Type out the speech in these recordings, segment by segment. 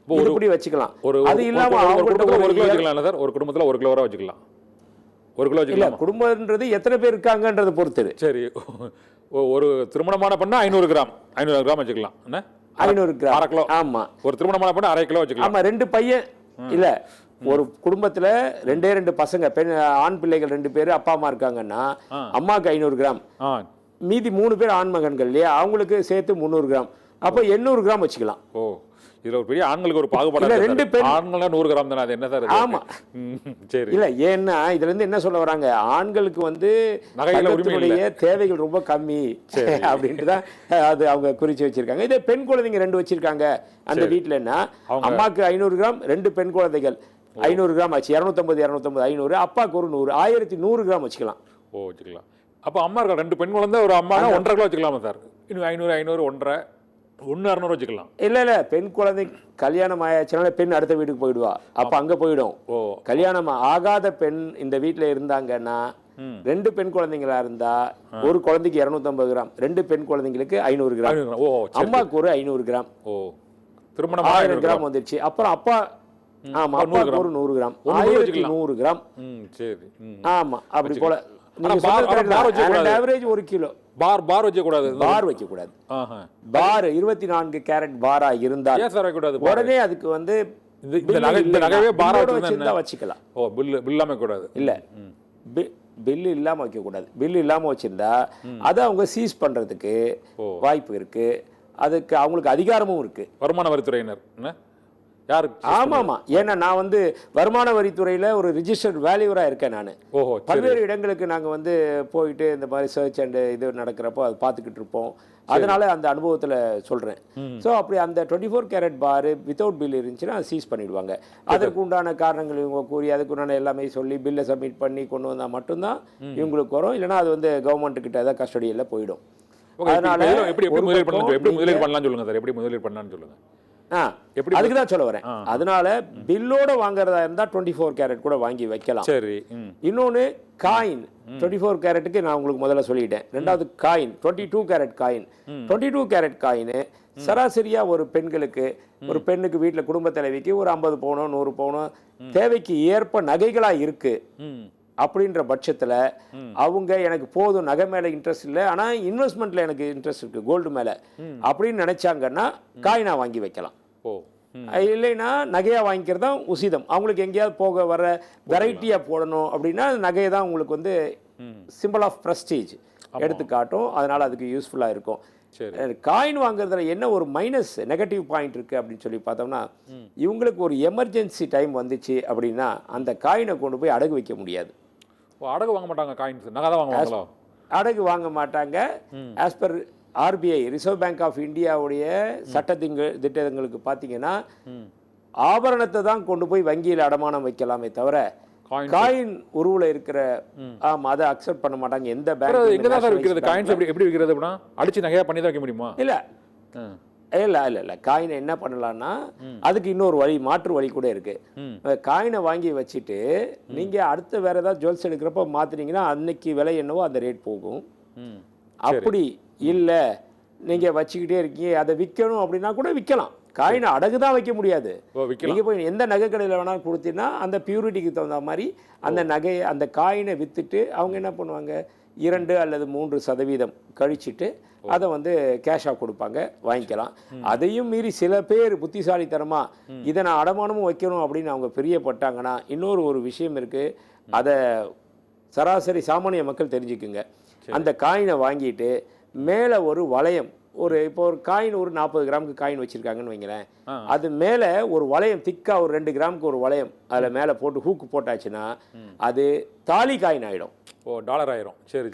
இப்படி வச்சுக்கலாம். ஒரு அது இல்லாம ஒரு குடும்பத்துல 1 கிலோ வச்சுக்கலாம் சார். ஒரு குடும்பத்துல 1 கிலோ வரை வச்சுக்கலாம். 1 கிலோ இல்ல, வச்சுக்கலாம். குடும்பம்ன்றது எத்தனை பேர் இருக்காங்கன்றத பொறுத்து. சரி, ஒரு திருமணமான பண்ணா 500 கிராம் 500 கிராம் வச்சுக்கலாம். என்ன 500 கிராம் 1/2 கிலோ. ஆமா. ஒரு திருமணமான பண்ணா 1/2 கிலோ வச்சுக்கலாம். ஆமா, 2 பையன் இல்ல, ஒரு குடும்பத்துல 2 பசங்க, ஆண் பிள்ளைகள் 2 பேர் அப்பா அம்மா இருக்காங்கன்னா அம்மாக்கு 500 கிராம், மீதி 3 பேர் ஆண் மகன்கள் இல்லையா, அவங்களுக்கு சேர்த்து 300 கிராம், அப்போ 800 கிராம் வச்சுக்கலாம். ஓ, இதுல ஒரு பெரிய ஆண்களுக்கு ஒரு பாகுபாடு. 2 பேர் ஆண்கள் 100 கிராம் தானே, அது என்ன சார்? ஆமா. சரி. இல்ல, ஏன்னா இதுல இருந்து என்ன சொல்ல வராங்க, ஆண்களுக்கு நகையில உரிமையுடைய தேவைகள் ரொம்ப கம்மி அப்படின்ட்டு தான் அது அவங்க குறிச்சு வச்சிருக்காங்க. இதே பெண் குழந்தைங்க 2 வச்சிருக்காங்க அந்த வீட்டுலன்னா, அம்மாக்கு 500 கிராம், 2 பெண் குழந்தைகள் 500 கிராம் ஆச்சு, 250 500, அப்பாவுக்கு ஒரு 100, 1100 கிராம் வச்சுக்கலாம். ஓ, வச்சுக்கலாம். அப்போ அம்மா இருக்கா 2 பெண் குழந்தை, ஒரு அம்மா 1.5 கிலோ வச்சுக்கலாமா சார்? இன்னும் 500 1.5 100 வச்சுக்கலாம். இல்ல, பெண் குழந்தை கல்யாணம் ஆயாச்சுனால பெண் அடுத்த வீட்டுக்கு போயிடுவா, அப்ப அங்க போயிடும். கல்யாணம் ஆகாத பெண் இந்த வீட்டுல இருந்தாங்கன்னா 2 பெண் குழந்தைங்களா இருந்தா ஒரு குழந்தைக்கு 250 கிராம், 2 பெண் குழந்தைங்களுக்கு 500 கிராம், அம்மாக்கு ஒரு 500 கிராம். ஓ, திருமணம் 1000 கிராம் வந்துருச்சு. அப்புறம் அப்பா, ஆமா, அப்பாவுக்கு ஒரு 100 கிராம், 1100 கிராம். சரி. ஆமா, அப்படி போல ஆவரேஜ் 1 கிலோ. பார் வைக்க கூடாது. பார் வைக்க கூடாது. பார் 24 கேரட் பாரா இருந்தால் உடனே அதுக்கு இந்த நகையே பாரா வச்சிருந்தா வச்சுக்கலாம். ஓ, பில் இல்லாம கூடாது. இல்ல, பில் இல்லாம வைக்க கூடாது. பில் இல்லாம வச்சிருந்தா அதை அவங்க சீஸ் பண்றதுக்கு வாய்ப்பு இருக்கு. அதுக்கு அவங்களுக்கு அதிகாரமும் இருக்கு, வருமான வரித்துறையினர். யாரு? ஆமாமா, ஏன்னா நான் வருமான வரித்துறையில ஒரு ரிஜிஸ்டர்ட் வேல்யூவரா இருக்கேன் நான். பல்வேறு இடங்களுக்கு நாங்க போயிட்டு இந்த மாதிரி சர்ச் அண்ட் இது நடக்கிறப்போ அதை பார்த்துக்கிட்டு இருப்போம். அதனால அந்த அனுபவத்துல சொல்றேன். ஸோ அப்படி அந்த 24 கேரட் பார் வித்தவுட் பில் இருந்துச்சுன்னா சீஸ் பண்ணிடுவாங்க. அதற்கு உண்டான காரணங்கள் இவங்க கூறி அதுக்கு உண்டான எல்லாமே சொல்லி பில்லை சப்மிட் பண்ணி கொண்டு வந்தா மட்டும்தான் இவங்களுக்கு வரும். இல்லைன்னா அது கவர்மெண்ட் கிட்ட ஏதாவது கஸ்டடியில் போயிடும். அதனால எப்படி முதலீடு பண்ணலாம் சொல்லுங்க சார். எப்படி முதலீடு பண்ணலாம்னு சொல்லுங்க. அதுக்கு தான் சொல்ல வரேன். அதனால பில்லோட வாங்குறதா இருந்தா 24 கேரட் கூட வாங்கி வைக்கலாம். சரி. இன்னொன்னு காயின் 24 கேரட்டுக்கு நான் உங்களுக்கு முதல்ல சொல்லிட்டேன். ரெண்டாவது coin 22 carat coin. 22 carat coin சராசரியா ஒரு பெண்ணுக்கு வீட்டுல குடும்ப தலைவிக்கு ஒரு 50 பவுனோ 100 பவுனோ தேவைக்கு ஏற்ப நகைகளா இருக்கு அப்படின்ற பட்சத்துல அவங்க எனக்கு போதும், நகை மேல இன்ட்ரெஸ்ட் இல்லை, ஆனா இன்வெஸ்ட்மெண்ட்ல எனக்கு இன்ட்ரெஸ்ட் இருக்கு, கோல்டு மேல அப்படின்னு நினைச்சாங்கன்னா காயினா வாங்கி வைக்கலாம். இல்லைன்னா நகையா வாங்கிக்கிறது தான் உசிதம். அவங்களுக்கு எங்கேயாவது போக வர வெரைட்டியா போடணும் அப்படின்னா நகையை தான் உங்களுக்கு சிம்பிள் ஆஃப் பிரஸ்டீஜ் எடுத்து காட்டும். அதனால அதுக்கு யூஸ்ஃபுல்லா இருக்கும். காயின் வாங்குறதுல என்ன ஒரு மைனஸ் நெகட்டிவ் பாயிண்ட் இருக்கு அப்படின்னு சொல்லி பார்த்தோம்னா, இவங்களுக்கு ஒரு எமர்ஜென்சி டைம் வந்துச்சு அப்படின்னா அந்த காயினை கொண்டு போய் அடகு வைக்க முடியாது. அடகு வாங்க மாட்டாங்க, காயின்ஸ் நகை தான் வாங்குவாங்களா? அடகு வாங்க மாட்டாங்க. As per RBI, Reserve Bank of இந்தியாவுடைய திட்டங்களுக்கு பார்த்தீங்கன்னா ஆபரணத்தை தான் கொண்டு போய் வங்கியில் அடமானம் வைக்கலாமே தவிர காயின் உருவுல இருக்கிற அதை அக்செப்ட் பண்ண மாட்டாங்க எந்த பேங்க். எங்க தான் சார் விக்கிறது காயின்ஸ்? எப்படி விக்கிறது? அப்படினா அடிச்சு நகையா பண்ணி தான் வைக்க முடியுமா? இல்ல காயினை என்ன பண்ணலாம்னா அதுக்கு இன்னொரு வழி, மாற்று வழி கூட இருக்கு. காயினை வாங்கி வச்சுட்டு நீங்க அடுத்து வேற ஏதாவது ஜுவல்ஸ் எடுக்கிறப்ப மாத்தினீங்கன்னா அன்னைக்கு விலை என்னவோ அந்த ரேட் போகும். அப்படி இல்ல நீங்க வச்சுக்கிட்டே இருக்கீங்க, அதை விற்கணும் அப்படின்னா கூட விற்கலாம். காயினை அடகு தான் வைக்க முடியாது. நீங்க போய் எந்த நகை கடையில் வேணாலும் கொடுத்தீங்கன்னா அந்த பியூரிட்டிக்கு தகுந்த மாதிரி அந்த நகையை அந்த காயினை வித்துட்டு அவங்க என்ன பண்ணுவாங்க, 2 அல்லது 3% கழிச்சிட்டு அதை கேஷாக கொடுப்பாங்க, வாங்கிக்கலாம். அதையும் மீறி சில பேர் புத்திசாலித்தனமா இதை நான் அடமானமும் வைக்கணும் அப்படின்னு அவங்க பிரியப்பட்டாங்கன்னா இன்னொரு விஷயம் இருக்கு. அதை சராசரி சாமானிய மக்கள் தெரிஞ்சுக்குங்க. அந்த காயினை வாங்கிட்டு மேலே ஒரு வளையம், இப்போ ஒரு காயின் ஒரு 40 கிராமுக்கு காயின் வச்சிருக்காங்கன்னு வைங்களேன், அது மேல ஒரு வளையம் திக்கா ஒரு 2 கிராமுக்கு ஒரு வளையம் அதுல மேல போட்டு ஹூக்கு போட்டாச்சுன்னா அது தாலி காயின் ஆயிடும். ஓ, டாலர் ஆயிடும். சரி.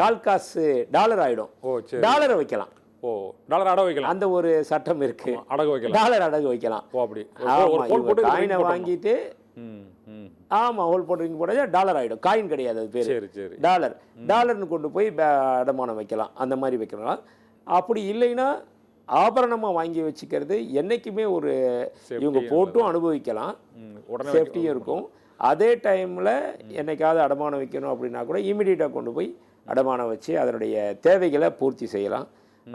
கால் காசு டாலர் ஆயிடும். ஓ, சரி. டாலரை வைக்கலாம். ஓ, டாலர் அடகு வைக்கலாம். அந்த ஒரு சட்டம் இருக்கு, அடகு வைக்கலாம், டாலர் அடகு வைக்கலாம். ஓ, அப்படி காயினை வாங்கிட்டு ஆமா ஹோல் போட்டு போட்டா டாலர் ஆயிடும். காயின் கிடையாது, அது பேரு டாலர்னு கொண்டு போய் அடமானம் வைக்கலாம். அந்த மாதிரி வைக்கலாம். அப்படி இல்லைன்னா ஆபரணமாக வாங்கி வச்சுக்கிறது என்னைக்குமே ஒரு இவங்க போட்டும் அனுபவிக்கலாம், சேஃப்டியும் இருக்கும். அதே டைமில் என்னைக்காவது அடமானம் வைக்கணும் அப்படின்னா கூட இமீடியட்டாக கொண்டு போய் அடமானம் வச்சு அதனுடைய தேவைகளை பூர்த்தி செய்யலாம்.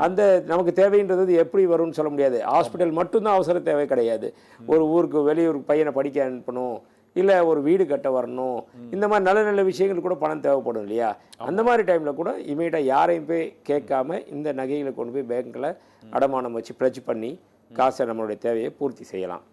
அந்த நமக்கு தேவைன்றது எப்படி வரும்னு சொல்ல முடியாது. ஹாஸ்பிட்டல் மட்டும்தான் அவசர தேவை கிடையாது. ஒரு ஊருக்கு வெளியூருக்கு பையனை படிக்க அனுப்பணும், இல்லை ஒரு வீடு கட்ட வரணும், இந்த மாதிரி நல்ல நல்ல விஷயங்கள் கூட பணம் தேவைப்படும் இல்லையா? அந்த மாதிரி டைமில் கூட இமீடியட்டாக யாரையும் போய் கேட்காம இந்த நகைகளை கொண்டு போய் பேங்க்கில் அடமானம் வச்சு ப்ளட்ஜ் பண்ணி காசை நம்மளுடைய தேவையை பூர்த்தி செய்யலாம்.